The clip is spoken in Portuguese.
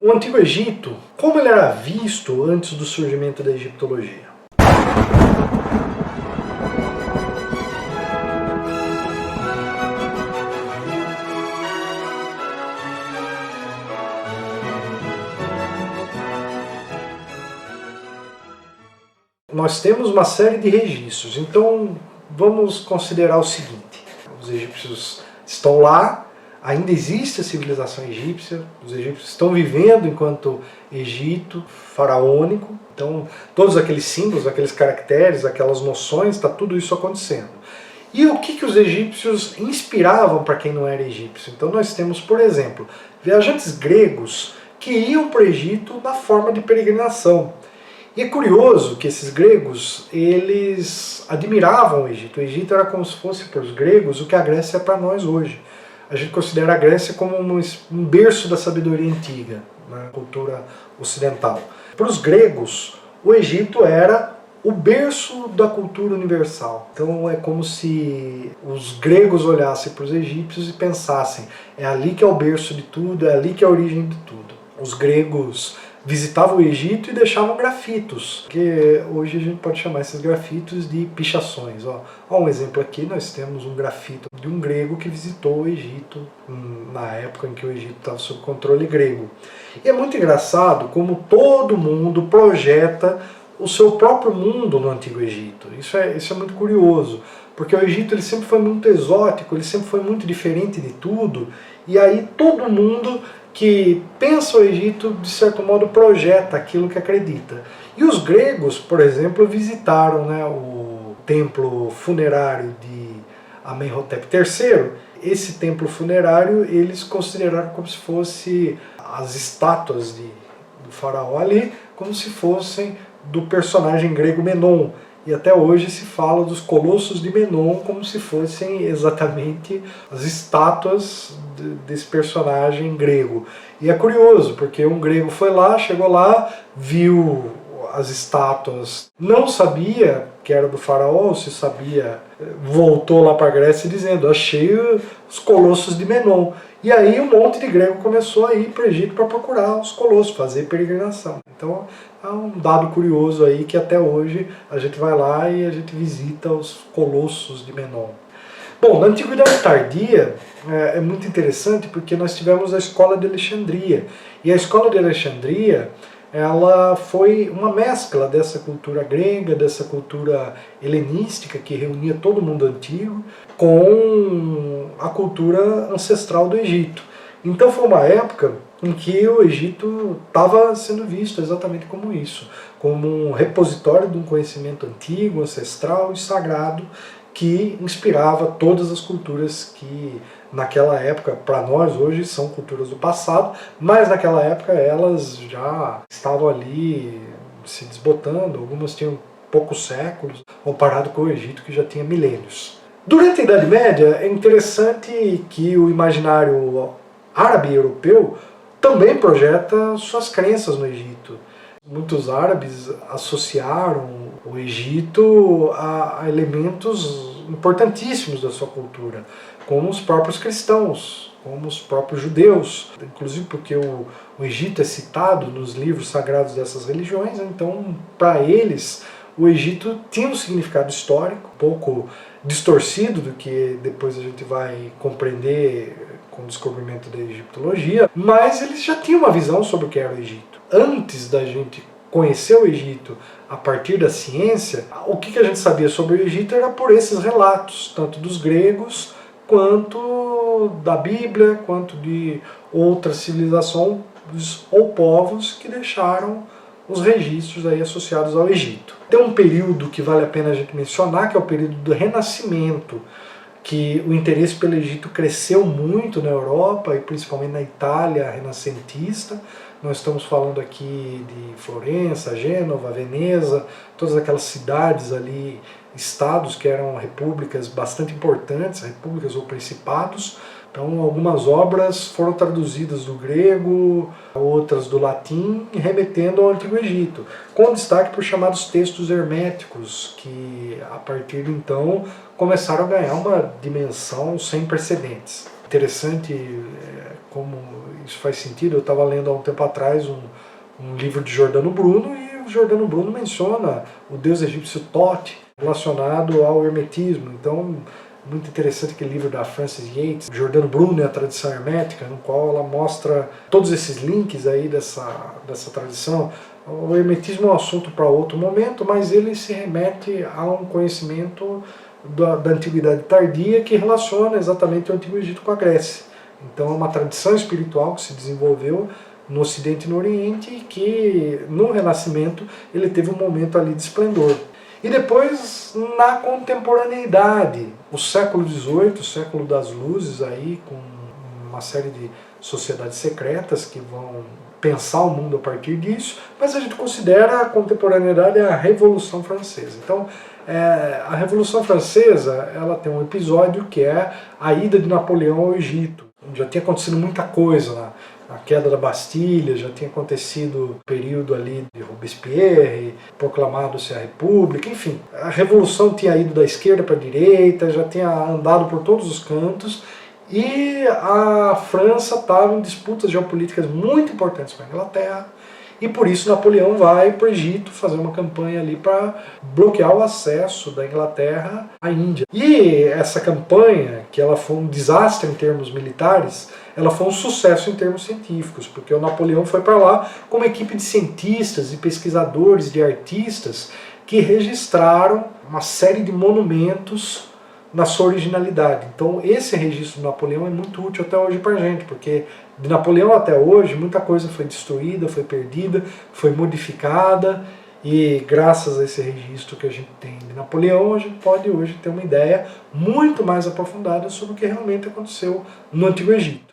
O Antigo Egito, como ele era visto antes do surgimento da egiptologia? Nós temos uma série de registros, então vamos considerar o seguinte: os egípcios estão lá, ainda existe a civilização egípcia, os egípcios estão vivendo enquanto Egito faraônico, então todos aqueles símbolos, aqueles caracteres, aquelas noções, está tudo isso acontecendo. E o que os egípcios inspiravam para quem não era egípcio? Então nós temos, por exemplo, viajantes gregos que iam para o Egito na forma de peregrinação. E é curioso que esses gregos, eles admiravam o Egito. O Egito era como se fosse para os gregos o que a Grécia é para nós hoje. A gente considera a Grécia como um berço da sabedoria antiga, na cultura ocidental. Para os gregos, o Egito era o berço da cultura universal. Então é como se os gregos olhassem para os egípcios e pensassem: é ali que é o berço de tudo, é ali que é a origem de tudo. Os gregos visitavam o Egito e deixavam grafitos, que hoje a gente pode chamar esses grafitos de pichações. Ó, um exemplo aqui, nós temos um grafito de um grego que visitou o Egito na época em que o Egito estava sob controle grego. E é muito engraçado como todo mundo projeta o seu próprio mundo no Antigo Egito. Isso é muito curioso, porque o Egito ele sempre foi muito exótico, ele sempre foi muito diferente de tudo, e aí todo mundo que pensa o Egito, de certo modo, projeta aquilo que acredita. E os gregos, por exemplo, visitaram, né, o templo funerário de Amenhotep III. Esse templo funerário eles consideraram como se fosse as estátuas do faraó ali, como se fossem do personagem grego Menon. E até hoje se fala dos colossos de Menon como se fossem exatamente as estátuas desse personagem grego. E é curioso, porque um grego foi lá, chegou lá, viu as estátuas, não sabia que era do faraó, se sabia, voltou lá para a Grécia dizendo: achei os colossos de Menon. E aí um monte de grego começou a ir para o Egito para procurar os colossos, fazer peregrinação. Então é um dado curioso aí que até hoje a gente vai lá e a gente visita os colossos de Menon. Bom, na Antiguidade Tardia é muito interessante porque nós tivemos a Escola de Alexandria. E a Escola de Alexandria ela foi uma mescla dessa cultura grega, dessa cultura helenística que reunia todo mundo antigo, com a cultura ancestral do Egito. Então foi uma época em que o Egito estava sendo visto exatamente como isso, como um repositório de um conhecimento antigo, ancestral e sagrado que inspirava todas as culturas que naquela época, para nós hoje, são culturas do passado, mas naquela época elas já estavam ali se desbotando, algumas tinham poucos séculos, comparado com o Egito que já tinha milênios. Durante a Idade Média é interessante que o imaginário árabe e europeu também projeta suas crenças no Egito. Muitos árabes associaram o Egito a elementos importantíssimos da sua cultura, como os próprios cristãos, como os próprios judeus, inclusive porque o Egito é citado nos livros sagrados dessas religiões, então para eles o Egito tinha um significado histórico, um pouco distorcido do que depois a gente vai compreender com o descobrimento da egiptologia, mas eles já tinham uma visão sobre o que era o Egito. Antes da gente conhecer o Egito a partir da ciência, o que a gente sabia sobre o Egito era por esses relatos, tanto dos gregos, quanto da Bíblia, quanto de outras civilizações ou povos que deixaram os registros aí associados ao Egito. Tem um período que vale a pena a gente mencionar, que é o período do Renascimento, que o interesse pelo Egito cresceu muito na Europa e principalmente na Itália renascentista. Nós estamos falando aqui de Florença, Gênova, Veneza, todas aquelas cidades ali, estados que eram repúblicas bastante importantes, repúblicas ou principados. Então algumas obras foram traduzidas do grego, outras do latim, remetendo ao Antigo Egito, com destaque para os chamados textos herméticos, que a partir de então começaram a ganhar uma dimensão sem precedentes. Interessante como isso faz sentido. Eu estava lendo há um tempo atrás um livro de Giordano Bruno, e o Giordano Bruno menciona o deus egípcio Thoth relacionado ao hermetismo. Então, muito interessante aquele livro da Frances Yates, Giordano Bruno e a tradição hermética, no qual ela mostra todos esses links aí dessa tradição. O hermetismo é um assunto para outro momento, mas ele se remete a um conhecimento da antiguidade tardia que relaciona exatamente o Antigo Egito com a Grécia. Então é uma tradição espiritual que se desenvolveu no Ocidente e no Oriente, e que no Renascimento ele teve um momento ali de esplendor. E depois, na contemporaneidade, o século XVIII, o século das luzes, aí, com uma série de sociedades secretas que vão pensar o mundo a partir disso, mas a gente considera a contemporaneidade a Revolução Francesa. Então, a Revolução Francesa, ela tem um episódio que é a ida de Napoleão ao Egito. Já tinha acontecido muita coisa lá. A queda da Bastilha, já tinha acontecido o período ali de Robespierre, proclamado-se a República, enfim. A Revolução tinha ido da esquerda para a direita, já tinha andado por todos os cantos, e a França estava em disputas geopolíticas muito importantes com a Inglaterra, e por isso Napoleão vai para o Egito fazer uma campanha ali para bloquear o acesso da Inglaterra à Índia. E essa campanha, que ela foi um desastre em termos militares, ela foi um sucesso em termos científicos, porque o Napoleão foi para lá com uma equipe de cientistas, de pesquisadores, de artistas, que registraram uma série de monumentos na sua originalidade. Então esse registro do Napoleão é muito útil até hoje para a gente, porque de Napoleão até hoje muita coisa foi destruída, foi perdida, foi modificada, e graças a esse registro que a gente tem de Napoleão, a gente pode hoje ter uma ideia muito mais aprofundada sobre o que realmente aconteceu no Antigo Egito.